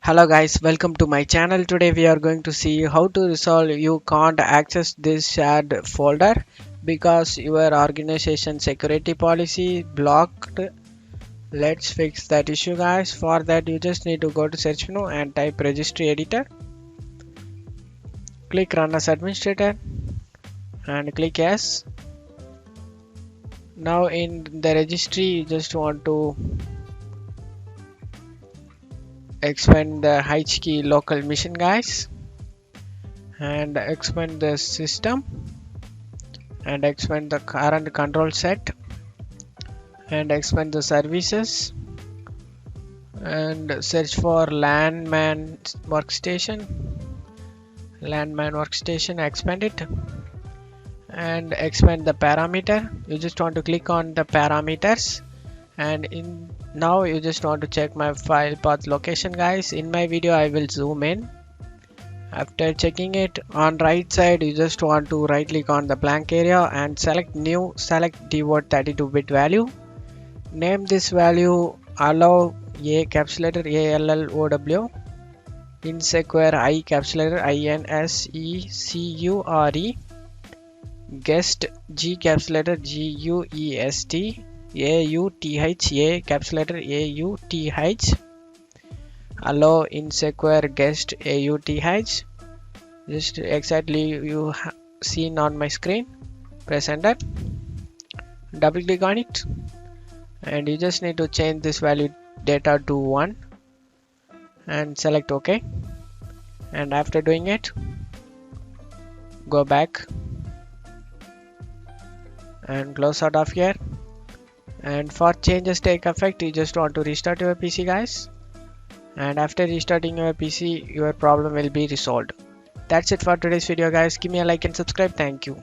Hello guys, welcome to my channel. Today we are going to see how to resolve you can't access this shared folder because your organization security policy blocked. Let's fix that issue guys. For that you just need to go to search menu and type registry editor. Click run as administrator and click yes. Now in the registry you just want to expand the HKey local mission guys and expand the system and expand the current control set and expand the services and search for landman workstation. Expand it and expand the parameter. You just want to click on the parameters and now you just want to check my file path location guys. In my video I will zoom in. After checking it, on right side you just want to right click on the blank area and select new, select dword 32-bit value. Name this value allow a capsulator ALLOW, insecure I capsulator INSECURE, guest G capsulator GUEST, AUTH A capsulator AUTH, allow insecure guest AUTH. Just exactly you seen on my screen. Press enter, double click on it and you just need to change this value data to 1 and select OK. And after doing it, go back and close out of here. And for changes take effect, you just want to restart your PC guys, and after restarting your PC your problem will be resolved. That's it for today's video guys. Give me a like and subscribe. Thank you.